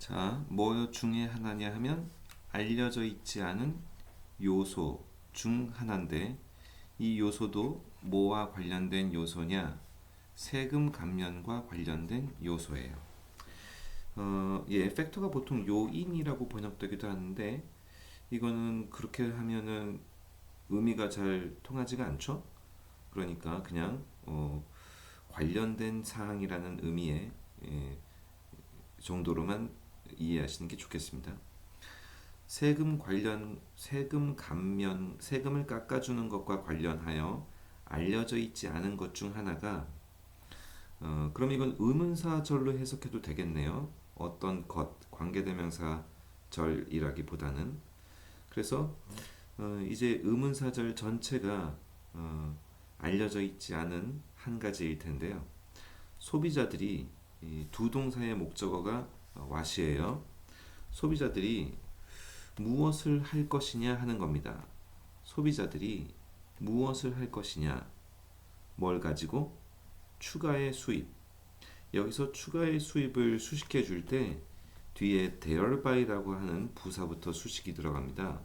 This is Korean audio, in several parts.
자, 뭐 중에 하나냐 하면 알려져 있지 않은 요소 중 하나인데 이 요소도 뭐와 관련된 요소냐? 세금 감면과 관련된 요소예요. 팩터가 보통 요인이라고 번역되기도 하는데 이거는 그렇게 하면은 의미가 잘 통하지가 않죠. 그러니까 그냥 관련된 사항이라는 의미의 정도로만 이해하시는 게 좋겠습니다. 세금 감면, 세금을 깎아주는 것과 관련하여 알려져 있지 않은 것 중 하나가, 그럼 이건 의문사절로 해석해도 되겠네요. 어떤 것, 관계대명사절이라기보다는. 그래서 이제 의문사절 전체가 알려져 있지 않은 한 가지일 텐데요. 소비자들이 두 동사의 목적어가 와시예요. 소비자들이 무엇을 할 것이냐 하는 겁니다. 소비자들이 무엇을 할 것이냐, 뭘 가지고? 추가의 수입. 여기서 추가의 수입을 수식해 줄 때 뒤에 thereby,라고 하는 부사부터 수식이 들어갑니다.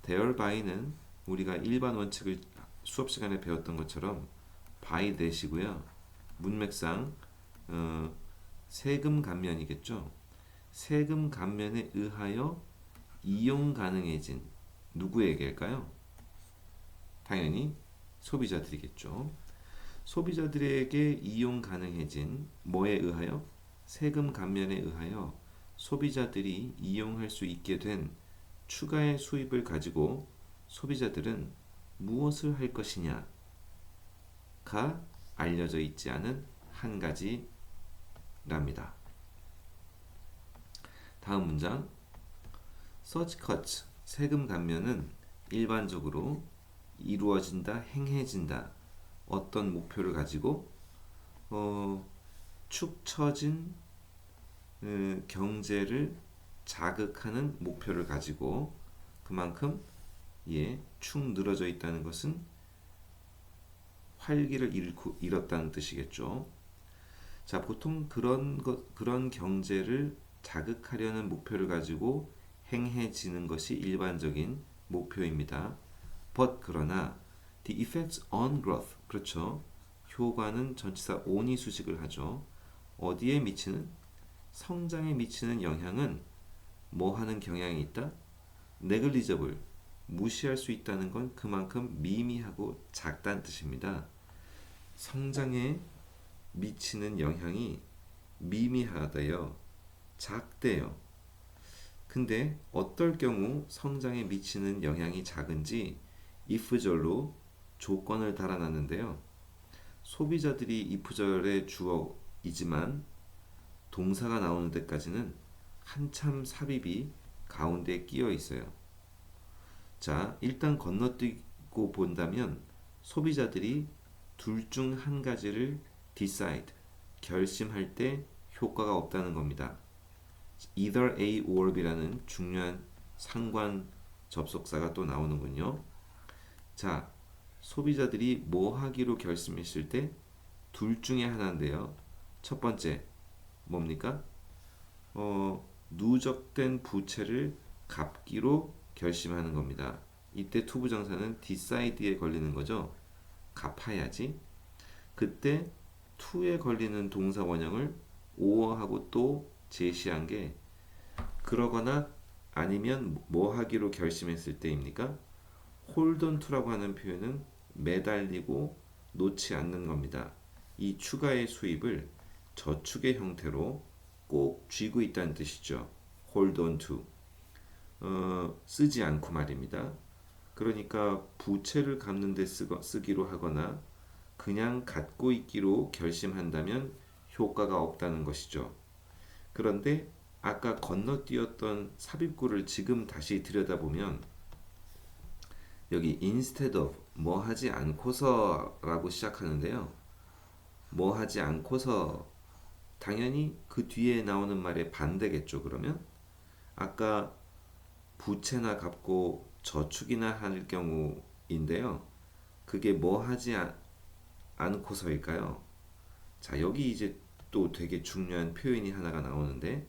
thereby,는 우리가 일반 원칙을 수업 시간에 배웠던 것처럼 by that이고요. 문맥상 세금 감면이겠죠. 세금 감면에 의하여 이용 가능해진 누구에게일까요? 당연히 소비자들이겠죠. 소비자들에게 이용 가능해진 뭐에 의하여? 세금 감면에 의하여 소비자들이 이용할 수 있게 된 추가의 수입을 가지고 소비자들은 무엇을 할 것이냐가 알려져 있지 않은 한 가지랍니다. 다음 문장. such cuts, 세금 감면은 일반적으로 이루어진다, 행해진다. 어떤 목표를 가지고 축 처진 경제를 자극하는 목표를 가지고 그만큼 축 늘어져 있다는 것은 활기를 잃었다는 뜻이겠죠. 자, 보통 그런 경제를 자극하려는 목표를 가지고 행해지는 것이 일반적인 목표입니다. But 그러나 the effects on growth, 그렇죠. 효과는 전치사 on이 수식을 하죠. 어디에 미치는? 성장에 미치는 영향은 뭐 하는 경향이 있다? negligible, 무시할 수 있다는 건 그만큼 미미하고 작다는 뜻입니다. 성장에 미치는 영향이 미미하대요. 작대요. 근데 어떨 경우 성장에 미치는 영향이 작은지 if절로 조건을 달아놨는데요. 소비자들이 if절의 주어이지만 동사가 나오는 데까지는 한참 삽입이 가운데에 끼어 있어요. 자, 일단 건너뛰고 본다면 소비자들이 둘 중 한 가지를 decide, 결심할 때 효과가 없다는 겁니다. either A or B라는 중요한 상관 접속사가 또 나오는군요. 자, 소비자들이 뭐 하기로 결심했을 때 둘 중에 하나인데요. 첫 번째, 뭡니까? 누적된 부채를 갚기로 결심하는 겁니다. 이때 투부정사는 decide에 걸리는 거죠. 갚아야지. 그때 to에 걸리는 동사 원형을 or하고 또 제시한 게 그러거나 아니면 뭐 하기로 결심했을 때입니까? hold on to라고 하는 표현은 매달리고 놓지 않는 겁니다. 이 추가의 수입을 저축의 형태로 꼭 쥐고 있다는 뜻이죠. hold on to. 쓰지 않고 말입니다. 그러니까 부채를 갚는 데 쓰기로 하거나 그냥 갖고 있기로 결심한다면 효과가 없다는 것이죠. 그런데 아까 건너뛰었던 삽입구를 지금 다시 들여다보면 여기 instead of 뭐 하지 않고서 라고 시작하는데요. 뭐 하지 않고서 당연히 그 뒤에 나오는 말의 반대겠죠. 그러면 아까 부채나 갚고 저축이나 할 경우인데요. 그게 뭐 하지 않고서일까요? 자, 여기 이제 또 되게 중요한 표현이 하나가 나오는데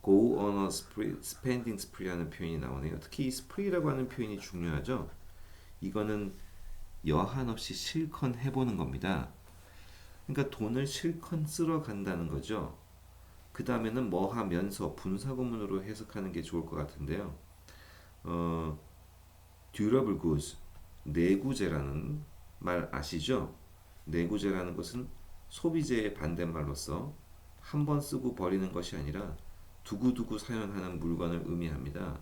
go on a spending spree라는 표현이 나오네요. 특히 이 spree라고 하는 표현이 중요하죠. 이거는 여한 없이 실컷 해보는 겁니다. 그러니까 돈을 실컷 쓸어 간다는 거죠. 그 다음에는 뭐 하면서 분사구문으로 해석하는 게 좋을 것 같은데요. durable goods, 내구재라는 말 아시죠? 내구재라는 것은 소비재의 반대말로서 한 번 쓰고 버리는 것이 아니라 두고두고 사용하는 물건을 의미합니다.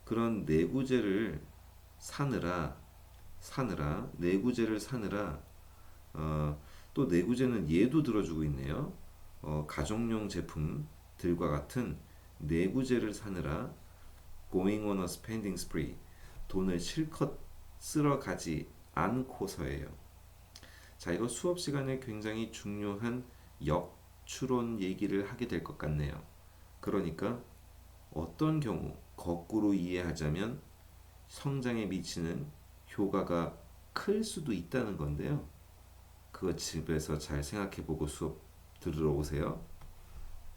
그런 내구재를 사느라 내구재를 사느라 또 내구재는 예도 들어주고 있네요. 가정용 제품들과 같은 내구재를 사느라 going on a spending spree, 돈을 실컷 쓸어가지 않고서예요. 자, 이거 수업 시간에 굉장히 중요한 역추론 얘기를 하게 될 것 같네요. 그러니까 어떤 경우 거꾸로 이해하자면 성장에 미치는 효과가 클 수도 있다는 건데요. 그거 집에서 잘 생각해보고 수업 들으러 오세요.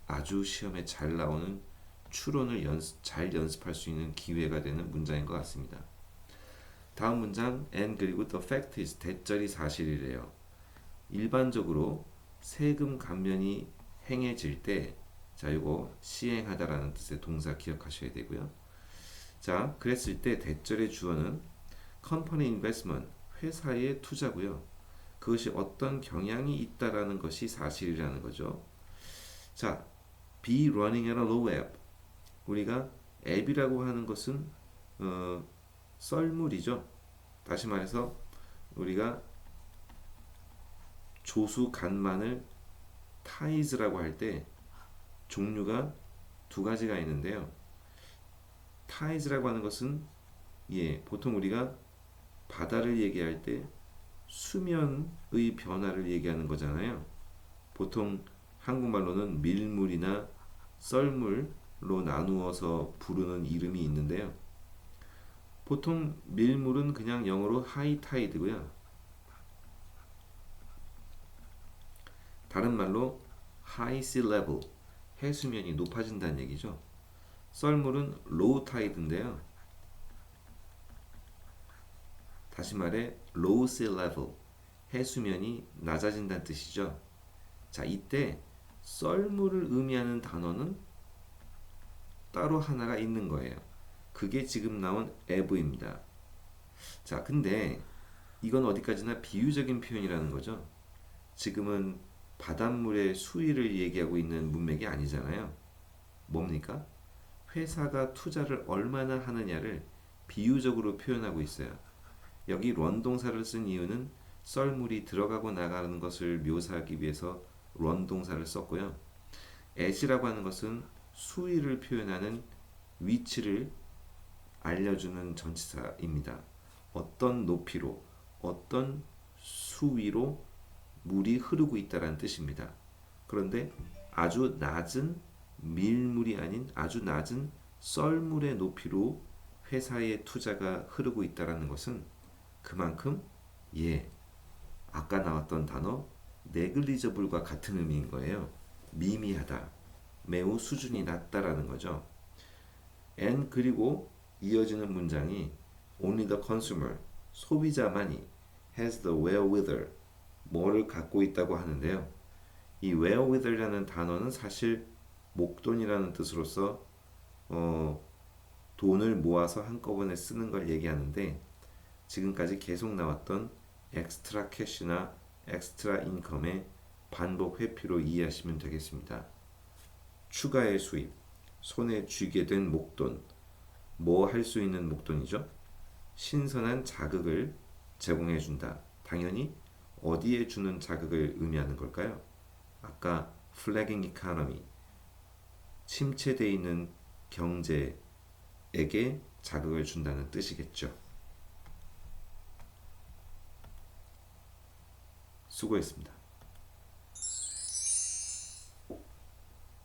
아주 시험에 잘 나오는 추론을 잘 연습할 수 있는 기회가 되는 문장인 것 같습니다. 다음 문장 and 그리고 the fact is 대절이 사실이래요. 일반적으로 세금 감면이 행해질 때 자, 이거 시행하다라는 뜻의 동사 기억하셔야 되고요. 자, 그랬을 때 대절의 주어는 company investment, 회사의 투자고요. 그것이 어떤 경향이 있다라는 것이 사실이라는 거죠. 자, be running at a low ebb. 우리가 앱이라고 하는 것은 썰물이죠. 다시 말해서 우리가 조수 간만을 타이즈라고 할 때 종류가 두 가지가 있는데요. 타이즈라고 하는 것은 보통 우리가 바다를 얘기할 때 수면의 변화를 얘기하는 거잖아요. 보통 한국말로는 밀물이나 썰물로 나누어서 부르는 이름이 있는데요. 보통 밀물은 그냥 영어로 하이 타이드고요. 다른 말로 high sea level, 해수면이 높아진다는 얘기죠. 썰물은 low tide인데요. 다시 말해 low sea level, 해수면이 낮아진다는 뜻이죠. 자, 이때 썰물을 의미하는 단어는 따로 하나가 있는 거예요. 그게 지금 나온 ebb입니다. 자, 근데 이건 어디까지나 비유적인 표현이라는 거죠. 지금은 바닷물의 수위를 얘기하고 있는 문맥이 아니잖아요. 뭡니까? 회사가 투자를 얼마나 하느냐를 비유적으로 표현하고 있어요. 여기 run 동사를 쓴 이유는 썰물이 들어가고 나가는 것을 묘사하기 위해서 run 동사를 썼고요. at이라고 하는 것은 수위를 표현하는 위치를 알려주는 전치사입니다. 어떤 높이로, 어떤 수위로 물이 흐르고 있다는 뜻입니다. 그런데 아주 낮은 밀물이 아닌 아주 낮은 썰물의 높이로 회사의 투자가 흐르고 있다는 것은 그만큼 아까 나왔던 단어 negligible과 같은 의미인 거예요. 미미하다, 매우 수준이 낮다라는 거죠. and 그리고 이어지는 문장이 only the consumer, 소비자만이 has the wherewithal, 뭐를 갖고 있다고 하는데요. 이 wherewith이라는 단어는 사실 목돈이라는 뜻으로서 돈을 모아서 한꺼번에 쓰는 걸 얘기하는데 지금까지 계속 나왔던 엑스트라 캐시나 엑스트라 인컴의 반복 회피로 이해하시면 되겠습니다. 추가의 수입, 손에 쥐게 된 목돈, 뭐 할 수 있는 목돈이죠? 신선한 자극을 제공해 준다. 당연히 어디에 주는 자극을 의미하는 걸까요? 아까 flagging economy, 침체되어 있는 경제에게 자극을 준다는 뜻이겠죠. 수고했습니다.